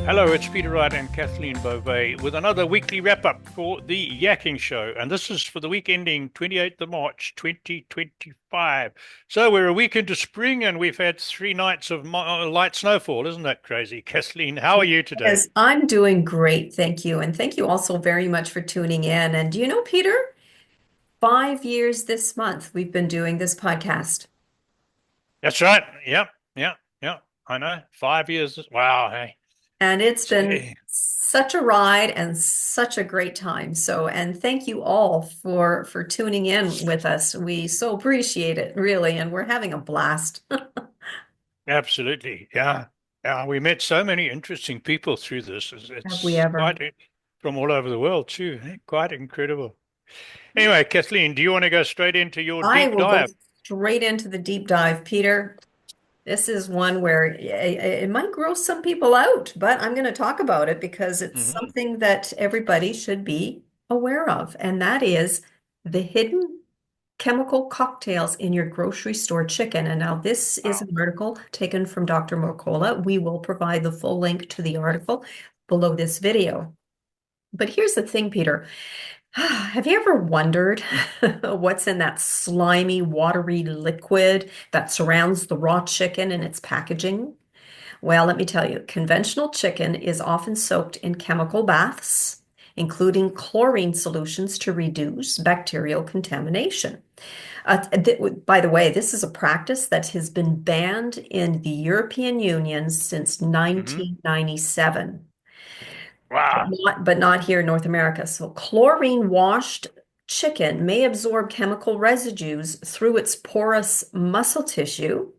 Hello, it's Peter Wright and Kathleen Beauvais with another weekly wrap-up for the Yakking Show. And this is for the week ending 28th of March, 2025. So we're a week into spring and we've had 3 nights of light snowfall. Isn't that crazy? Kathleen, how are you today? Yes, I'm doing great, thank you. And thank you also very much for tuning in. And do you know, Peter, 5 years this month we've been doing this podcast. That's right. Yep, yep, yep. I know. 5 years. Wow. Hey. And it's been Gee. such a ride and such a great time. So, and thank you all for tuning in with us. We so appreciate it, really, and we're having a blast. Absolutely. Yeah. Yeah. We met so many interesting people through this. Have we It's ever? quite from all over the world too. Quite incredible. Anyway, Kathleen, do you want to go straight into your I deep will go dive? straight into the deep dive, Peter. This is one where it might gross some people out, but I'm going to talk about it because it's Hmm. something that everybody should be aware of, and that is the hidden chemical cocktails in your grocery store chicken. And now this is Wow. an article taken from Dr. Mercola. We will provide the full link to the article below this video. But here's the thing, Peter. Have you ever wondered what's in that slimy, watery liquid that surrounds the raw chicken in its packaging? Well, let me tell you, conventional chicken is often soaked in chemical baths, including chlorine solutions to reduce bacterial contamination. By the way, this is a practice that has been banned in the European Union since Hmm. 1997 Wow. but not here in North America. So chlorine washed chicken may absorb chemical residues through its porous muscle tissue,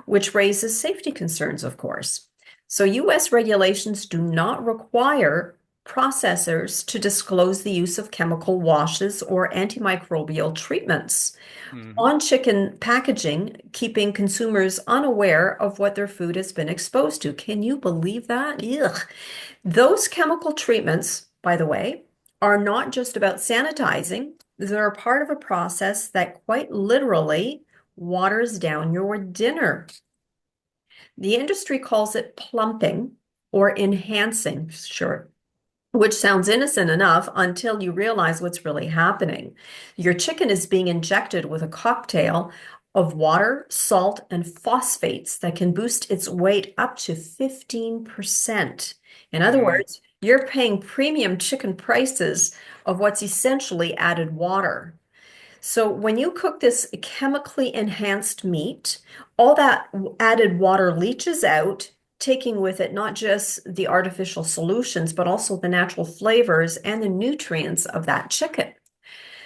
which raises safety concerns, of course. So US regulations do not require processors to disclose the use of chemical washes or antimicrobial treatments Hmm. on chicken packaging, keeping consumers unaware of what their food has been exposed to. Can you believe that? Ugh. Those chemical treatments, by the way, are not just about sanitizing. They're a part of a process that quite literally waters down your dinner. The industry calls it plumping or enhancing, sure, which sounds innocent enough until you realize what's really happening. Your chicken is being injected with a cocktail of water, salt, and phosphates that can boost its weight up to 15%. In other Hmm. words, you're paying premium chicken prices of what's essentially added water. So when you cook this chemically enhanced meat, all that added water leaches out, taking with it not just the artificial solutions, but also the natural flavors and the nutrients of that chicken.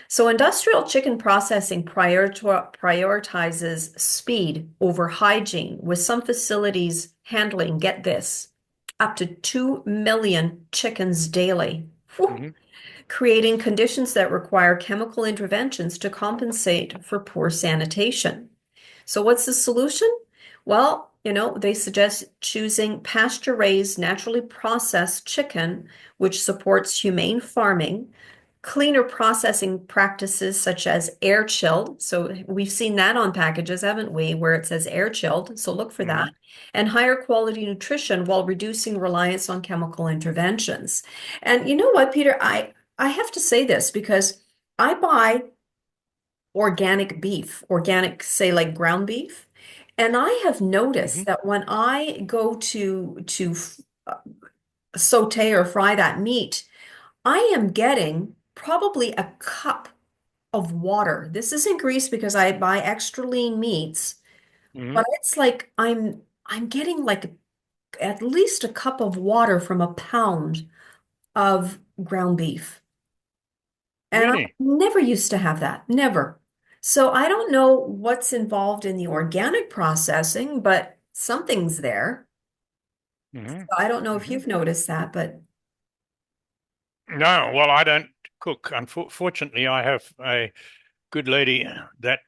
So industrial chicken processing prioritizes speed over hygiene, with some facilities handling, get this, up to 2 million chickens daily. Whew, Hmm. creating conditions that require chemical interventions to compensate for poor sanitation. So, what's the solution? Well, they suggest choosing pasture-raised, naturally processed chicken, which supports humane farming, cleaner processing practices such as air chilled. So, we've seen that on packages, haven't we, where it says air chilled. So, look for that. Hmm. And higher quality nutrition while reducing reliance on chemical interventions. And you know what, Peter? I have to say this because I buy organic beef, organic, say like ground beef, and I have Hmm. noticed that when I go to uh, saute or fry that meat, I am getting probably a cup of water. This isn't grease because I buy extra lean meats, Hmm. but it's like I'm getting like at least a cup of water from a pound of ground beef. And I Really? never used to have that, never. So I don't know what's involved in the organic processing, but something's there. Hmm. I don't know if Hmm. you've noticed that, but No, well, I don't cook. Unfortunately, I have a good lady that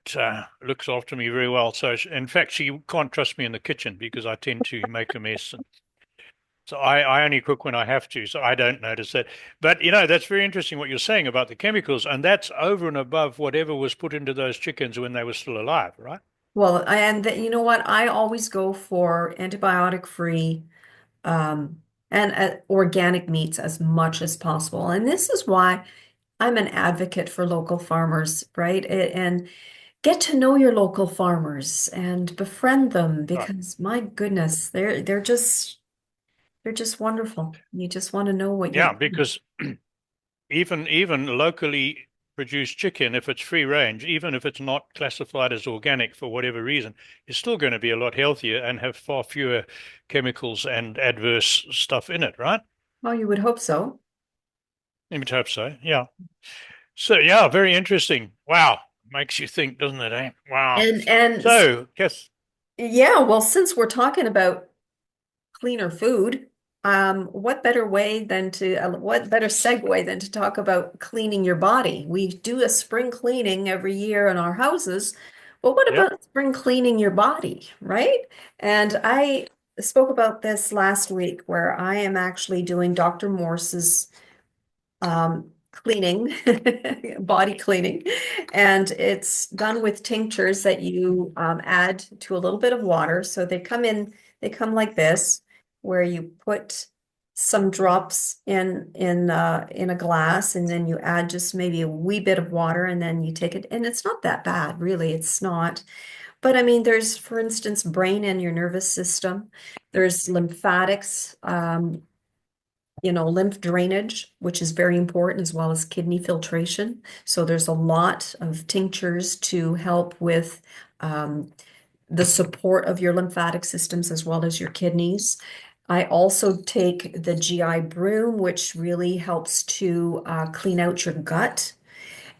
looks after me very well. So, in fact, she can't trust me in the kitchen because I tend to make a mess. And so I only cook when I have to, so I don't notice that. But, that's very interesting what you're saying about the chemicals, and that's over and above whatever was put into those chickens when they were still alive, right? well, you know what? I always go for antibiotic free, um, and organic meats as much as possible. And this is why I'm an advocate for local farmers, right? And get to know your local farmers and befriend them Right. because my goodness, they're just wonderful. You just want to know what you're Yeah, getting. because even locally produced chicken, if it's free range, even if it's not classified as organic for whatever reason, is still going to be a lot healthier and have far fewer chemicals and adverse stuff in it, right? Well, you would hope so. I would hope so. Yeah. So yeah, very interesting. Wow. Makes you think, doesn't it, eh? Wow. And So, yes. yeah, well, since we're talking about cleaner food, what better way than to what better segue than to talk about cleaning your body? We do a spring cleaning every year in our houses. Well, what Yep. about spring cleaning your body, right? And I spoke about this last week where I am actually doing Dr. Morse's cleaning, body cleaning. And it's done with tinctures that you add to a little bit of water. So they come like this, where you put some drops in a glass, and then you add just maybe a wee bit of water, and then you take it, and it's not that bad, really. It's not. But I mean, there's, for instance, brain and your nervous system. There's lymphatics. Lymph drainage, which is very important, as well as kidney filtration. So there's a lot of tinctures to help with the support of your lymphatic systems as well as your kidneys. I also take the GI broom, which really helps to clean out your gut.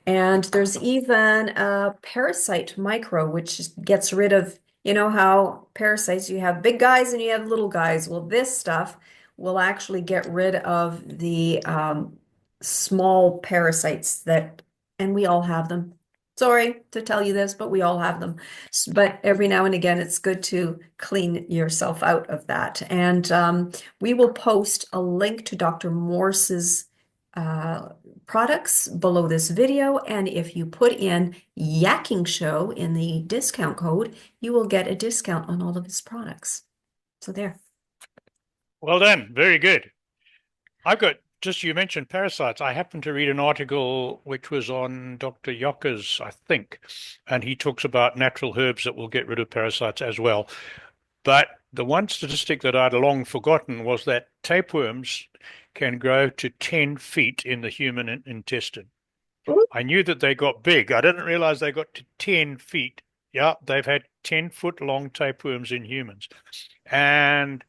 And there's even a parasite micro, which gets rid of, you know how parasites, you have big guys and you have little guys. Well, this stuff will actually get rid of the small parasites and we all have them. Sorry to tell you this, but we all have them. But every now and again, it's good to clean yourself out of that. And we will post a link to Dr. Morse's uh, products below this video. And if you put in Yakking Show in the discount code, you will get a discount on all of his products. So there. Well done. Very good. I've got just you mentioned parasites. I happened to read an article which was on Dr. Yocker's, I think, and he talks about natural herbs that will get rid of parasites as well. But the one statistic that I'd long forgotten was that tapeworms can grow to 10 feet in the human intestine. I knew that they got big. I didn't realize they got to 10 feet. Yeah, they've had 10-foot long tapeworms in humans. And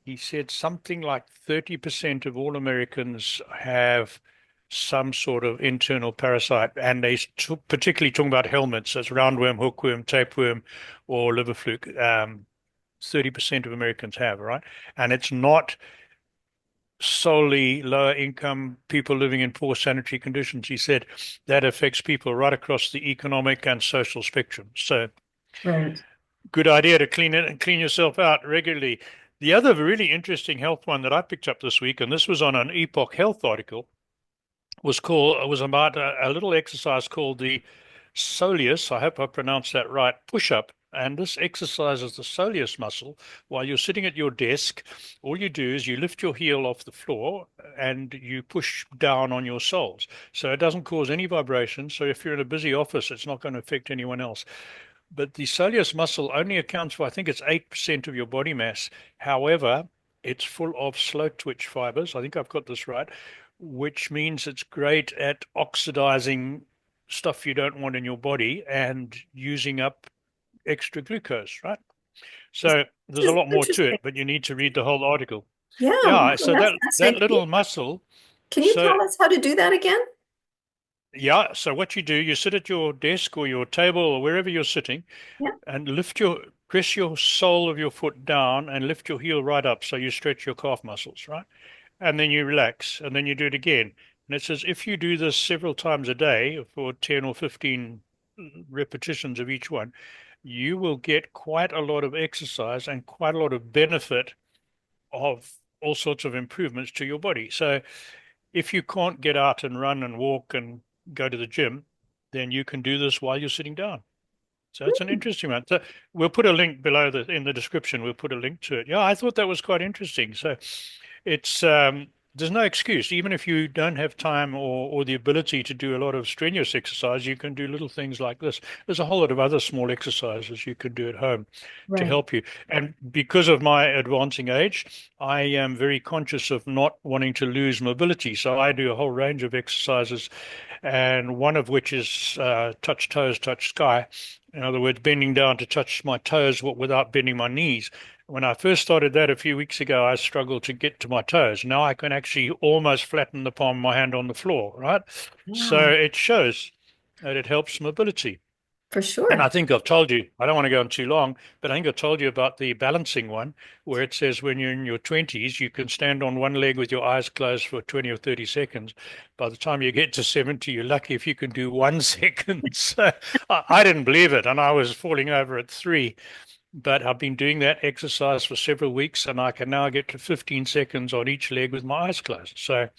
he said something like 30% of all Americans have some sort of internal parasite, and they particularly talking about helminths, as roundworm, hookworm, tapeworm, or liver fluke. 30% of Americans have, right? And it's not solely lower income people living in poor sanitary conditions. He said that affects people right across the economic and social spectrum. So Right. good idea to clean it and clean yourself out regularly. The other really interesting health one that I picked up this week, and this was on an Epoch Health article, was about a little exercise called the soleus. I hope I pronounced that right. Push up. And this exercises the soleus muscle while you're sitting at your desk. All you do is you lift your heel off the floor and you push down on your soles. So it doesn't cause any vibration. So if you're in a busy office, it's not going to affect anyone else. But the soleus muscle only accounts for, I think it's 8% of your body mass. However, it's full of slow twitch fibers. I think I've got this right, which means it's great at oxidizing stuff you don't want in your body and using up extra glucose, right? So there's This a is lot more to interesting. it, but you need to read the whole article. Yeah, Yeah, wow, so that's that fascinating. little muscle, Can you so tell us how to do that again? yeah, so what you do, you sit at your desk or your table or wherever you're sitting Yeah. and press your sole of your foot down and lift your heel right up so you stretch your calf muscles, right? And then you relax and then you do it again. And it says if you do this several times a day for 10 or 15 repetitions of each one, you will get quite a lot of exercise and quite a lot of benefit of all sorts of improvements to your body. So if you can't get out and run and walk and go to the gym, then you can do this while you're sitting down. So it's an interesting one. So we'll put a link below in the description. We'll put a link to it. Yeah, I thought that was quite interesting. So it's there's no excuse. Even if you don't have time or the ability to do a lot of strenuous exercise, you can do little things like this. There's a whole lot of other small exercises you can do at home to Right. help you. And because of my advancing age, I am very conscious of not wanting to lose mobility. So I do a whole range of exercises, and one of which is touch toes, touch sky. In other words, bending down to touch my toes without bending my knees. When I first started that a few weeks ago, I struggled to get to my toes. Now I can actually almost flatten the palm of my hand on the floor, right? So Wow, it shows that it helps mobility. for And I sure. think I've told you, I don't want to go on too long, but I think I've told you about the balancing one, where it says when you're in your 20s, you can stand on one leg with your eyes closed for 20 or 30 seconds. By the time you get to 70, you're lucky if you can do 1 second. So I didn't believe it, and I was falling over at three. But I've been doing that exercise for several weeks, and I can now get to 15 seconds on each leg with my eyes closed. So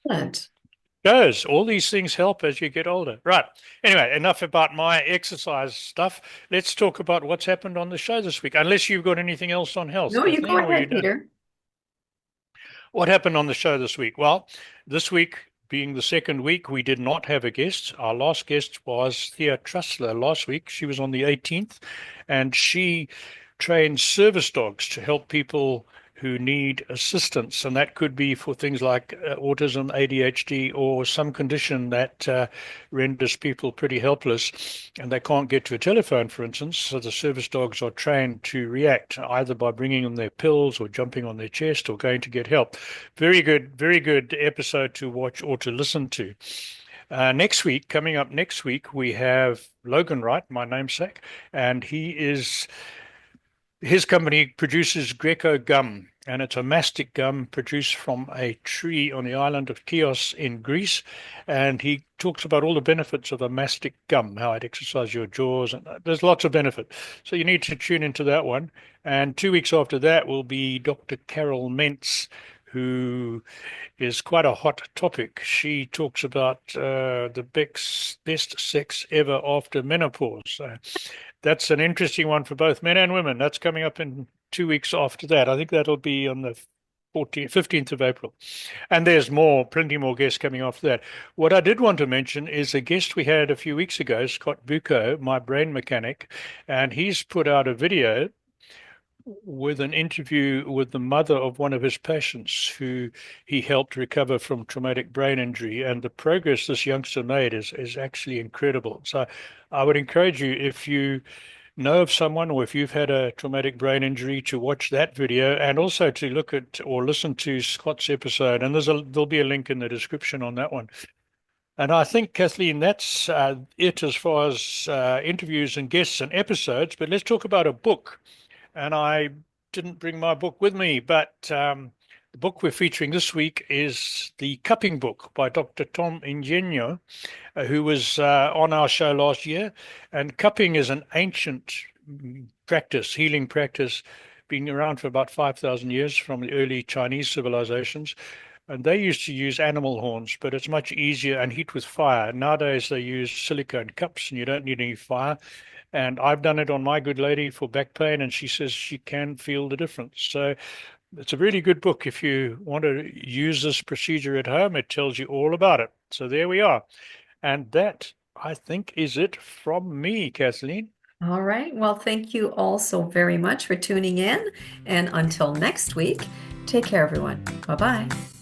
Excellent. goes. All these things help as you get older. Right. Anyway, enough about my exercise stuff. Let's talk about what's happened on the show this week. Unless you've got anything else on health, No, you go Kathleen, or you ahead, don't. Peter. What happened on the show this week? Well, this week being the second week, we did not have a guest. Our last guest was Thea Trussler last week. She was on the 18th, and she trains service dogs to help people who need assistance. And that could be for things like autism, ADHD, or some condition that renders people pretty helpless and they can't get to a telephone, for instance. So the service dogs are trained to react either by bringing them their pills or jumping on their chest or going to get help. Very good episode to watch or to listen to. Coming up next week, we have Logan Wright, my namesake, and his company produces Greco gum, and it's a mastic gum produced from a tree on the island of Chios in Greece. And he talks about all the benefits of a mastic gum, how it exercises your jaws, and there's lots of benefit. So you need to tune into that one. And 2 weeks after that will be Dr. Carol Mentz, who is quite a hot topic. She talks about the best sex ever after menopause. So that's an interesting one for both men and women. That's coming up in 2 weeks after that. I think that'll be on the 15th of April. And there's plenty more guests coming after that. What I did want to mention is a guest we had a few weeks ago, Scott Bucco, my brain mechanic, and he's put out a video with an interview with the mother of one of his patients who he helped recover from traumatic brain injury. And the progress this youngster made is actually incredible. So I would encourage you, if you know of someone or if you've had a traumatic brain injury, to watch that video and also to look at or listen to Scott's episode. And there'll be a link in the description on that one. And I think, Kathleen, that's it as far as interviews and guests and episodes. But let's talk about a book. And I didn't bring my book with me, but the book we're featuring this week is The Cupping Book by Dr. Tom Ingenio, who was on our show last year. And cupping is an ancient practice, healing practice, been around for about 5,000 years from the early Chinese civilizations. And they used to use animal horns, but it's much easier and heat with fire. Nowadays, they use silicone cups and you don't need any fire. And I've done it on my good lady for back pain, and she says she can feel the difference. So it's a really good book. If you want to use this procedure at home, it tells you all about it. So there we are. And that, I think, is it from me, Kathleen. All right. Well, thank you all so very much for tuning in. And until next week, take care, everyone. Bye bye.